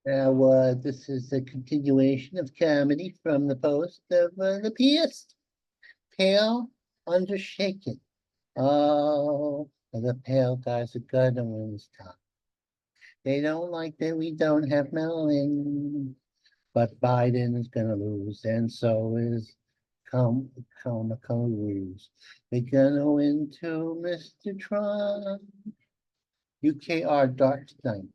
Now, this is a continuation of comedy from the post of the pianist, Pale Undershaken. Oh, the pale guys are gonna win this time. They don't like that we don't have melon, but Biden is gonna lose, and so is comical ruse. They're gonna win too, Mr. Trump. UKR dark tonight.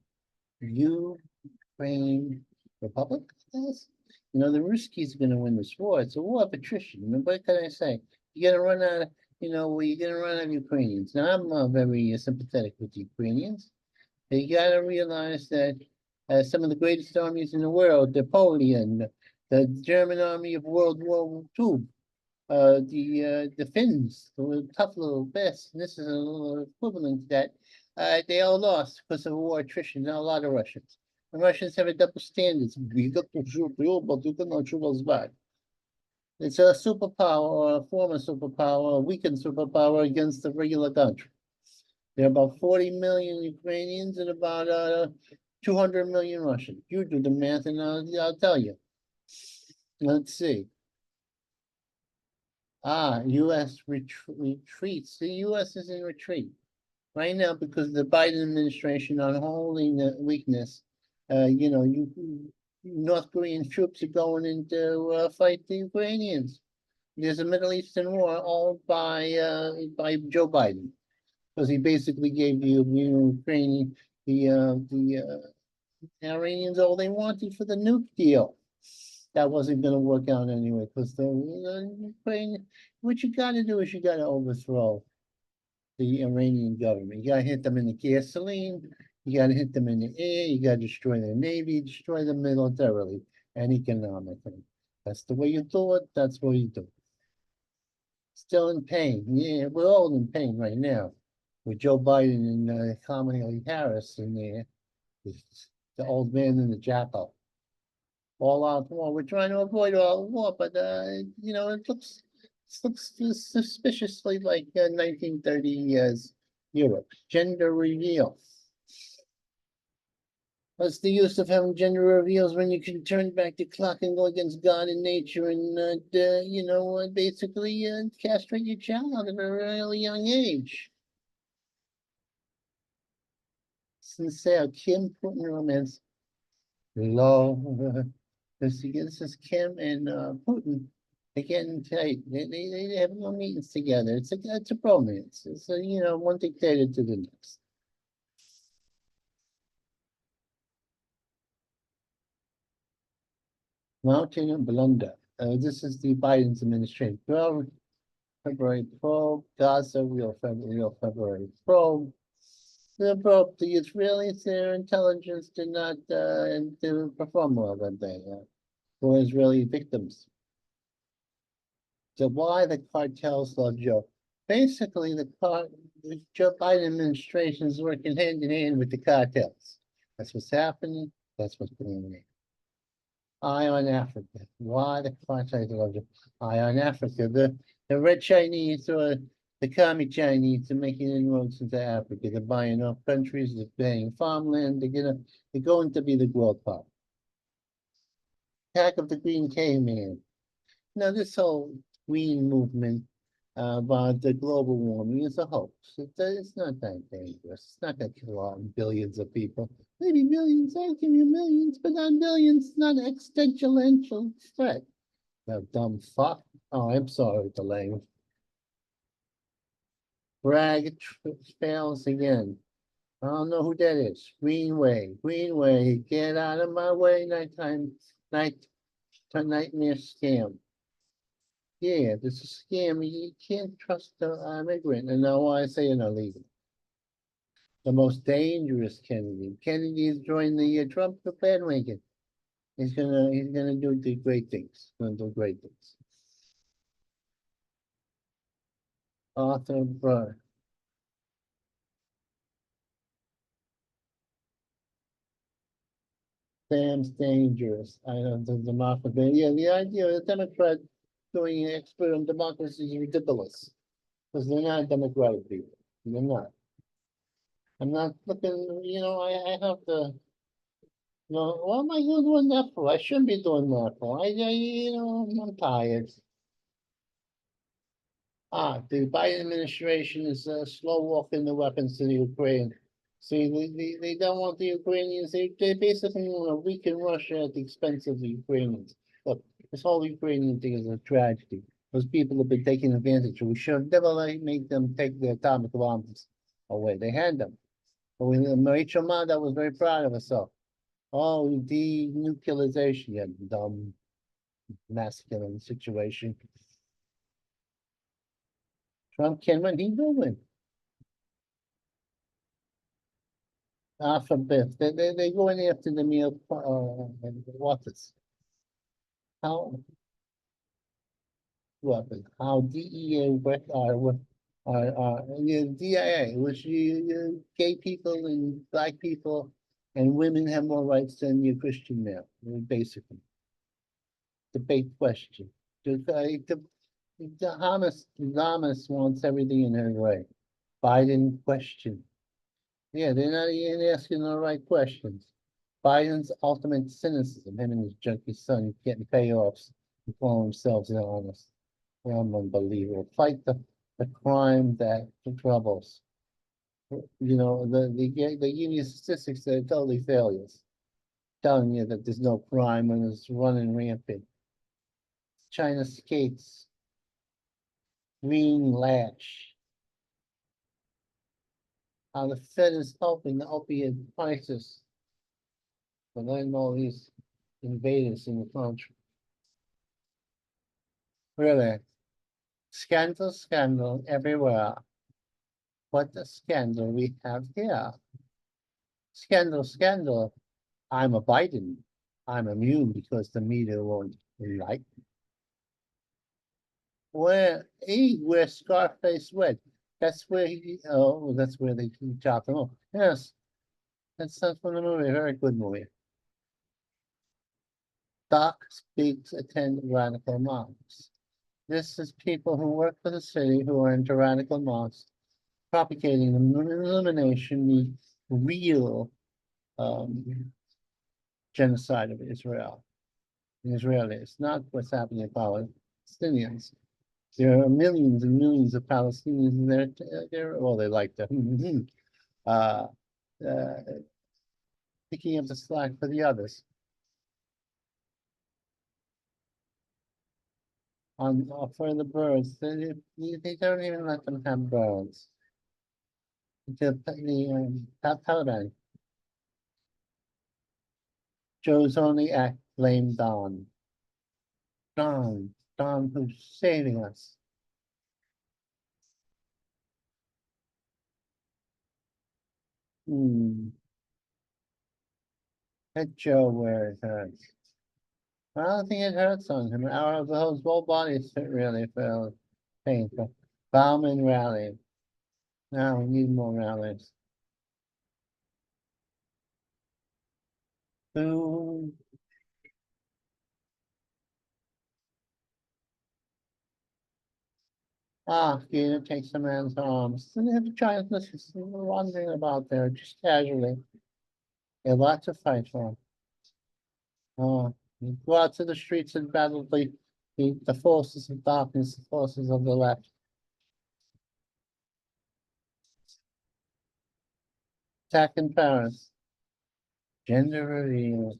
Ukraine Republic, I guess. You know, the Ruskies are going to win this war. It's a war of attrition. What can I say? You're going to run out of, you're going to run out of Ukrainians. Now, I'm very sympathetic with the Ukrainians. You got to realize that some of the greatest armies in the world, Napoleon, the German army of World War II, the Finns, the tough little best, and this is a little equivalent to that. They all lost because of war attrition. Not a lot of Russians. The Russians have a double standard. It's a superpower or a former superpower, a weakened superpower against the regular country. There are about 40 million Ukrainians and about 200 million Russians. You do the math and I'll tell you. Let's see. U.S. retreats. The U.S. is in retreat right now because the Biden administration on holding the weakness. North Korean troops are going in to fight the Ukrainians. There's a Middle Eastern war all by Joe Biden because he basically gave the Ukrainian the Iranians all they wanted for the nuke deal. That wasn't going to work out anyway because the Ukraine. What you got to do is you got to overthrow the Iranian government. You got to hit them in the gasoline. You got to hit them in the air. You got to destroy their navy, destroy them militarily and economically. That's the way you do it. That's what you do. Still in pain. Yeah, we're all in pain right now with Joe Biden and Kamala Harris in there. The old man and the jackal. All out war. We're trying to avoid all war, but it looks suspiciously like 1930 years Europe. Gender reveal. What's the use of having gender reveals when you can turn back the clock and go against God and nature and basically castrate your child at a really young age? Sincere Kim Putin romance. Love. This is Kim and Putin. They're getting tight. They have no meetings together. It's a bromance. It's one dictator to the next. Mountain and blunder. This is the Biden's administration. 12 February probe. Gaza, real February probe. The probe, the Israelis, their intelligence did not perform well that day for Israeli victims. So why the cartels love Joe? Basically, the Joe Biden administration is working hand in hand with the cartels. That's what's happening. That's what's going on. Eye on Africa. Why the cartels love Joe? Eye on Africa. The red Chinese or the commie Chinese are making inroads into Africa. They're buying off countries. They're buying farmland. They're going to be the world power. Attack of the Green Caveman. Now, this whole green movement about the global warming is a hoax. It's not that dangerous. It's not going to kill all billions of people. Maybe millions, I'll give you millions, but not billions. It's not an existential threat. You dumb fuck. Oh, I'm sorry with the language. Bragg fails again. I don't know who that is. Greenway, get out of my way. Nightmare scam. Yeah, this is a scam. You can't trust the immigrant. And now I say an illegal. The most dangerous Kennedy. Kennedy has joined the Trump bandwagon. He's gonna do the great things. Gonna do great things. Arthur Burr. Sam's dangerous. I don't the democracy. Yeah, the idea of the Democrat doing an expert on democracy is ridiculous. Because they're not democratic people. They're not. I'm not looking, I have to No, what am I doing that for? I shouldn't be doing that for. I'm tired. The Biden administration is slow walking the weapons to the Ukraine. See, they don't want the Ukrainians. They basically want to weaken Russia at the expense of the Ukrainians. Look, this whole Ukrainian thing is a tragedy. Those people have been taken advantage of. We should have never made them take the atomic bombs away. They had them. But Rachel Maddow was very proud of herself. Oh, denuclearization, yeah, dumb masculine situation. Trump can win. He will win. Alphabet. They go in after the meal. What is how how DEA what DIA, which gay people and black people and women have more rights than your Christian male. Basically, debate question. The Hamas wants everything in their way. Biden question. Yeah, they're not even asking the right questions. Biden's ultimate cynicism, him and his junkie son getting payoffs and calling themselves honest. Unbelievable. Fight the crime that troubles. They give you statistics that are totally failures, telling you that there's no crime when it's running rampant. China skates, green lash. How the Fed is helping the opiate crisis, but letting all these invaders in the country. Really, scandal, scandal everywhere. What a scandal we have here. Scandal, scandal. I'm a Biden. I'm immune because the media won't like me. Where Scarface went. That's where they chopped him off. Yes, that's from the movie. Very good movie. Doc speaks attend radical mosques. This is people who work for the city who are into radical mosques, propagating the elimination, the real um, genocide of Israel. The Israelis, not what's happening to Palestinians. There are millions and millions of Palestinians there. Well, they like to uh, uh, picking up the slack for the others. For the birds, they don't even let them have birds. The Taliban. Joe's only act blamed Don. Don who's saving us. Hmm. Let Joe where it hurts. I don't think it hurts on him. His whole body is really felt painful. Bauman rally. Now we need more rallies. Who Gator takes a man's arms. And they have a giant list wandering about there just casually. A lot to fight for. Go out to the streets and battle the forces of darkness, the forces of the left. Attack in Paris. Gender reveal.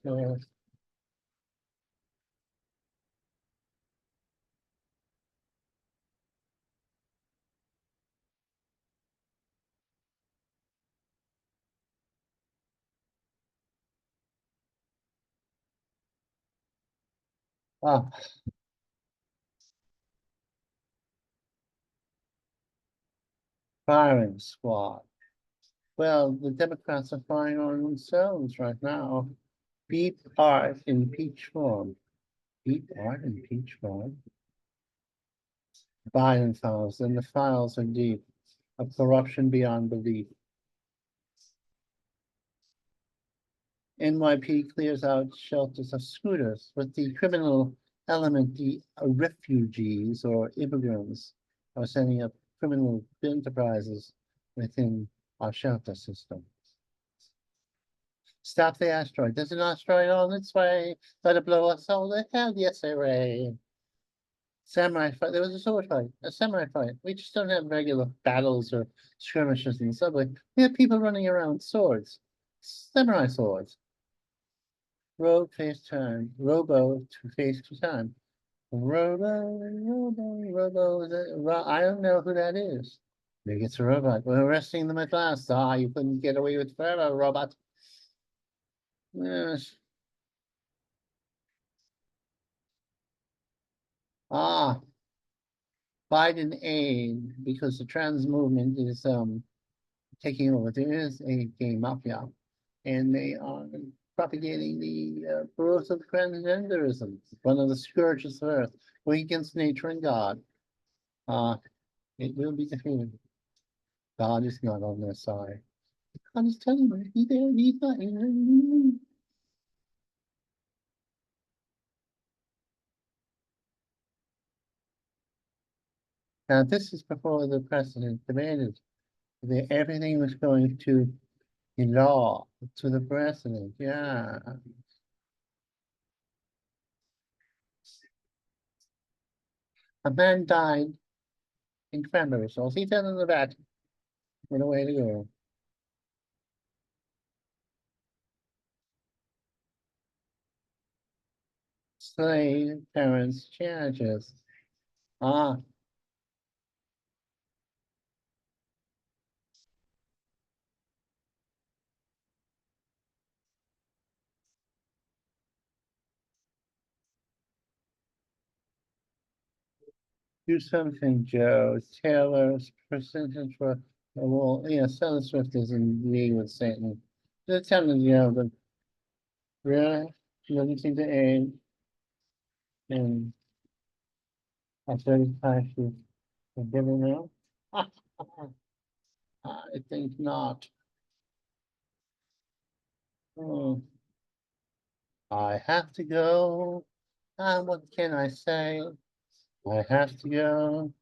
Ah, firing squad. Well, the Democrats are firing on themselves right now. Beat art in peach form. Beat art in peach form. Biden files, and the files are deep of corruption beyond belief. NYP clears out shelters of scooters with the criminal element, the refugees or immigrants are setting up criminal enterprises within our shelter system. Stop the asteroid. There's an asteroid on its way. Let it blow us all to hell. Yes, hooray. Samurai fight. There was a sword fight, a samurai fight. We just don't have regular battles or skirmishes in the subway. We have people running around with swords, samurai swords. Rogue face turn. Robo to face to turn. Robo. I don't know who that is. Maybe it's a robot. We're arresting them at last. Ah, you couldn't get away with forever, robot. Yes. Ah, Biden aid because the trans movement is taking over. There is a gay mafia, and they are propagating the growth of transgenderism, one of the scourges of Earth, going against nature and God. Uh, it will be defeated. God is not on their side. God is telling me he's there, he's not here. Now, this is before the president demanded that everything was going to be law to the president. Yeah. A man died in cranberry sauce. He fell in the vat. What a way to go. Slave parents charges. Ah, do something, Joe. Taylor's percentage for well, yeah, Taylor Swift is in league with Satan. Just telling you, but really, she doesn't seem to aim. And at 35, she's giving out. I think not. Hmm. I have to go. What can I say? I have to go.